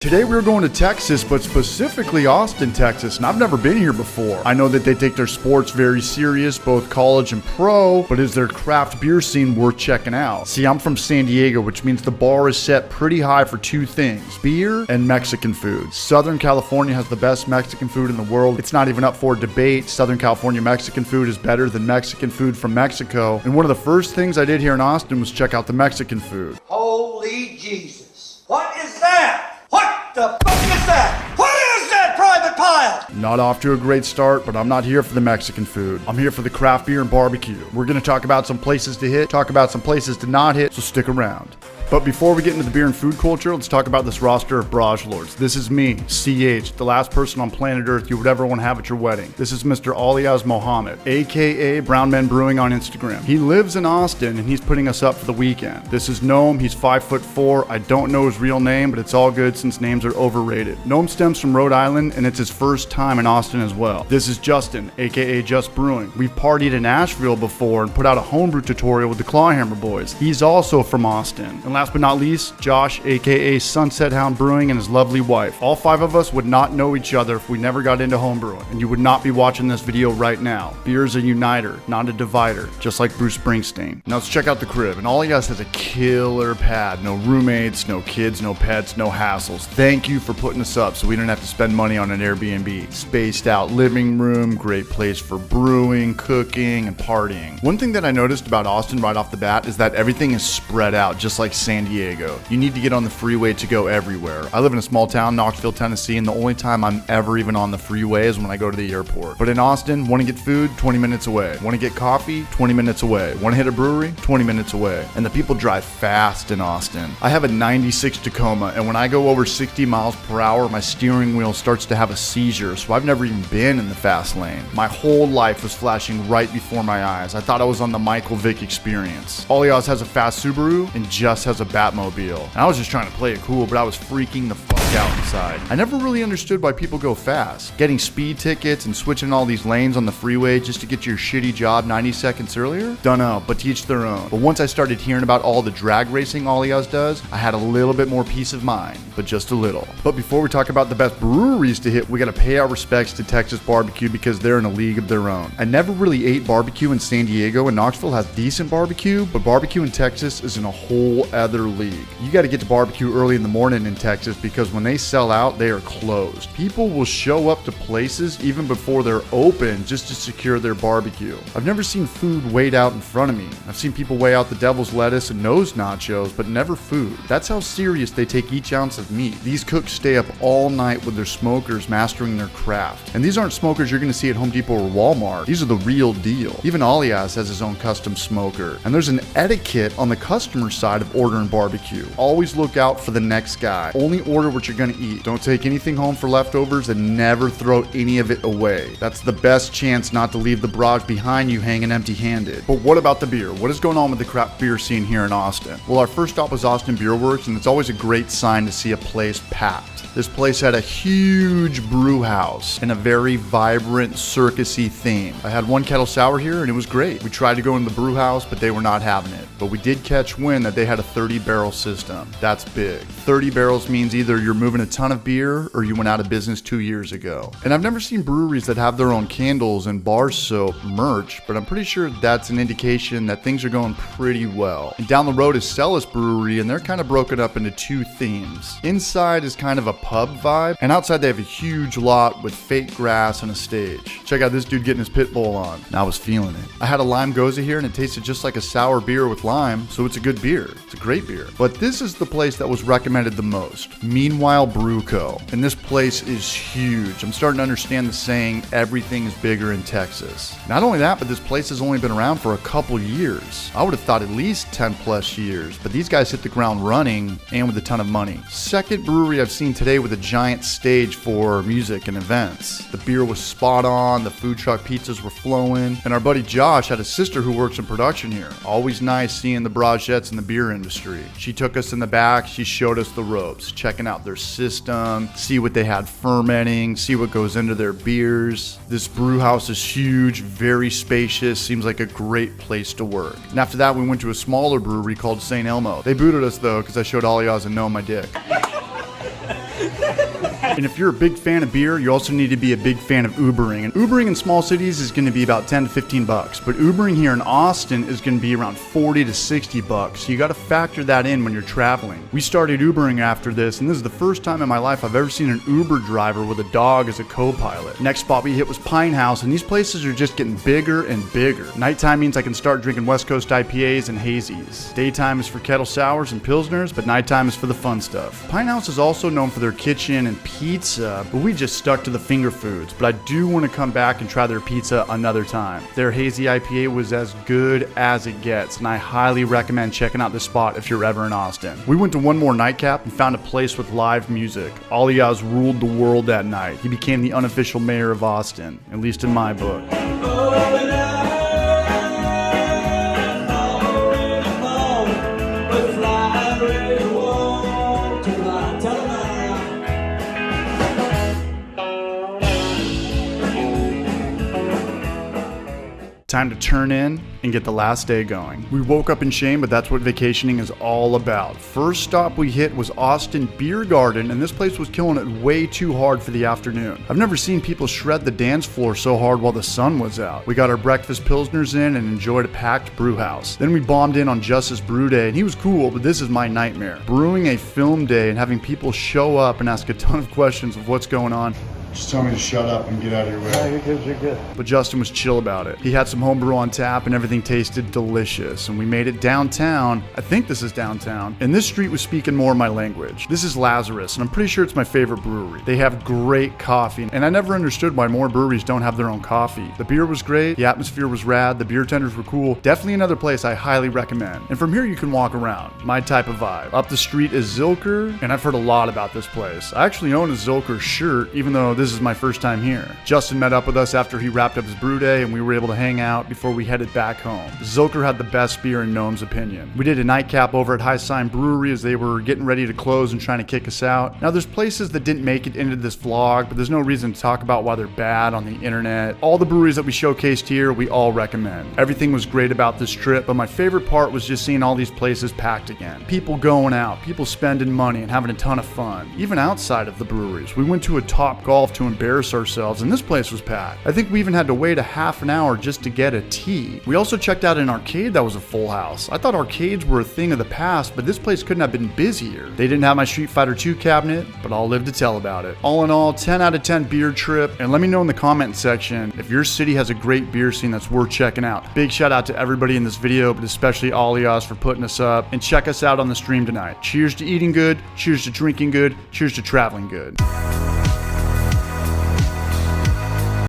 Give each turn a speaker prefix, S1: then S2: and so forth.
S1: Today we're going to Texas, but specifically Austin, Texas, and I've never been here before. I know that they take their sports very serious, both college and pro, but is their craft beer scene worth checking out? See, I'm from San Diego, which means the bar is set pretty high for two things, beer and Mexican food. Southern California has the best Mexican food in the world. It's not even up for debate. Southern California Mexican food is better than Mexican food from Mexico. And one of the first things I did here in Austin was check out the Mexican food.
S2: Holy Jesus. What is that? What the fuck is that? What is that private pile?
S1: Not off to a great start, but I'm not here for the Mexican food. I'm here for the craft beer and barbecue. We're going to talk about some places to hit, talk about some places to not hit, so stick around. But before we get into the beer and food culture, let's talk about this roster of barrage lords. This is me, CH, the last person on planet Earth you would ever want to have at your wedding. This is Mr. Alias Mohammed, aka Brown Men Brewing on Instagram. He lives in Austin and he's putting us up for the weekend. This is Noam, he's 5'4". I don't know his real name, but it's all good since names are overrated. Noam stems from Rhode Island and it's his first time in Austin as well. This is Justin, aka Just Brewing. We've partied in Asheville before and put out a homebrew tutorial with the Clawhammer boys. He's also from Austin. And last but not least, Josh, aka Sunset Hound Brewing, and his lovely wife. All five of us would not know each other if we never got into homebrewing, and you would not be watching this video right now. Beer is a uniter, not a divider, just like Bruce Springsteen. Now let's check out the crib, and all he has is a killer pad. No roommates, no kids, no pets, no hassles. Thank you for putting us up so we don't have to spend money on an Airbnb. Spaced out living room, great place for brewing, cooking, and partying. One thing that I noticed about Austin right off the bat is that everything is spread out, just like San Diego. You need to get on the freeway to go everywhere. I live in a small town, Knoxville, Tennessee, and the only time I'm ever even on the freeway is when I go to the airport. But in Austin, want to get food? 20 minutes away. Want to get coffee? 20 minutes away. Want to hit a brewery? 20 minutes away. And the people drive fast in Austin. I have a 96 Tacoma, and when I go over 60 miles per hour, my steering wheel starts to have a seizure, so I've never even been in the fast lane. My whole life was flashing right before my eyes. I thought I was on the Michael Vick Experience. Alias has a fast Subaru, and Just has a Batmobile. And I was just trying to play it cool, but I was freaking the fuck out inside. I never really understood why people go fast. Getting speed tickets and switching all these lanes on the freeway just to get to your shitty job 90 seconds earlier? Dunno, but to each their own. But once I started hearing about all the drag racing Alias does, I had a little bit more peace of mind, but just a little. But before we talk about the best breweries to hit, we gotta pay our respects to Texas barbecue because they're in a league of their own. I never really ate barbecue in San Diego, and Knoxville has decent barbecue, but barbecue in Texas is in a whole other league. You gotta get to barbecue early in the morning in Texas because when they sell out, they are closed. People will show up to places even before they're open just to secure their barbecue. I've never seen food weighed out in front of me. I've seen people weigh out the devil's lettuce and nose nachos, but never food. That's how serious they take each ounce of meat. These cooks stay up all night with their smokers mastering their craft. And these aren't smokers you're gonna see at Home Depot or Walmart. These are the real deal. Even Alias has his own custom smoker. And there's an etiquette on the customer side of ordering barbecue. Always look out for the next guy. Only order what you're gonna eat. Don't take anything home for leftovers and never throw any of it away. That's the best chance not to leave the barrage behind you hanging empty-handed. But what about the beer? What is going on with the craft beer scene here in Austin? Well, our first stop was Austin Beer Works, and it's always a great sign to see a place packed. This place had a huge brew house and a very vibrant circusy theme. I had one kettle sour here and it was great. We tried to go in the brew house, but they were not having it. But we did catch wind that they had a 30 barrel system. That's big. 30 barrels means either you're moving a ton of beer or you went out of business 2 years ago. And I've never seen breweries that have their own candles and bar soap merch, but I'm pretty sure that's an indication that things are going pretty well. And down the road is Celis Brewery, and they're kind of broken up into two themes. Inside is kind of a pub vibe, and outside they have a huge lot with fake grass and a stage. Check out this dude getting his pit bull on. I was feeling it. I had a lime goza here and it tasted just like a sour beer with lime, so it's a good beer. It's a great beer. But this is the place that was recommended the most. Meanwhile Brew Co. And this place is huge. I'm starting to understand the saying, everything is bigger in Texas. Not only that, but this place has only been around for a couple years. I would have thought at least 10 plus years, but these guys hit the ground running and with a ton of money. Second brewery I've seen today with a giant stage for music and events. The beer was spot on, the food truck pizzas were flowing, and our buddy Josh had a sister who works in production here. Always nice seeing the Bragettes in the beer industry. She took us in the back, she showed us the ropes, checking out their system, see what they had fermenting, see what goes into their beers. This brew house is huge, very spacious, seems like a great place to work. And after that we went to a smaller brewery called St. Elmo. They booted us though because I showed Alias and Noam my dick. And if you're a big fan of beer, you also need to be a big fan of Ubering. And Ubering in small cities is going to be about 10 to 15 bucks, but Ubering here in Austin is going to be around 40 to 60 bucks. So you got to factor that in when you're traveling. We started Ubering after this, and this is the first time in my life I've ever seen an Uber driver with a dog as a co-pilot. Next spot we hit was Pine House, and these places are just getting bigger and bigger. Nighttime means I can start drinking West Coast IPAs and hazies. Daytime is for kettle sours and pilsners, but nighttime is for the fun stuff. Pine House is also known for their kitchen and pizza, but we just stuck to the finger foods. But I do want to come back and try their pizza another time. Their hazy IPA was as good as it gets, and I highly recommend checking out this spot if you're ever in Austin. We went to one more nightcap and found a place with live music. Alias ruled the world that night. He became the unofficial mayor of Austin, at least in my book. Time to turn in and get the last day going. We woke up in shame, but that's what vacationing is all about. First stop we hit was Austin Beer Garden, and this place was killing it way too hard for the afternoon. I've never seen people shred the dance floor so hard while the sun was out. We got our breakfast pilsners in and enjoyed a packed brew house. Then we bombed in on Justice Brew Day, and he was cool, but this is my nightmare. Brewing a film day and having people show up and ask a ton of questions of what's going on.
S3: Just tell me to shut up and get out of your way.
S4: No, you're good, you're good.
S1: But Justin was chill about it. He had some homebrew on tap and everything tasted delicious. And we made it downtown. I think this is downtown. And this street was speaking more my language. This is Lazarus, and I'm pretty sure it's my favorite brewery. They have great coffee, and I never understood why more breweries don't have their own coffee. The beer was great, the atmosphere was rad, the beer tenders were cool. Definitely another place I highly recommend. And from here you can walk around. My type of vibe. Up the street is Zilker, and I've heard a lot about this place. I actually own a Zilker shirt, even though this is my first time here. Justin met up with us after he wrapped up his brew day, and we were able to hang out before we headed back home. Zilker had the best beer in Gnome's opinion. We did a nightcap over at High Sign Brewery as they were getting ready to close and trying to kick us out. Now there's places that didn't make it into this vlog, but there's no reason to talk about why they're bad on the internet. All the breweries that we showcased here, we all recommend. Everything was great about this trip, but my favorite part was just seeing all these places packed again. People going out, people spending money and having a ton of fun. Even outside of the breweries. We went to a Top Golf to embarrass ourselves, and this place was packed. I think we even had to wait a half an hour just to get a tea. We also checked out an arcade that was a full house. I thought arcades were a thing of the past, but this place couldn't have been busier. They didn't have my Street Fighter 2 cabinet, but I'll live to tell about it. All in all, 10 out of 10 beer trip, and let me know in the comment section if your city has a great beer scene that's worth checking out. Big shout out to everybody in this video, but especially Alias for putting us up, and check us out on the stream tonight. Cheers to eating good, cheers to drinking good, cheers to traveling good.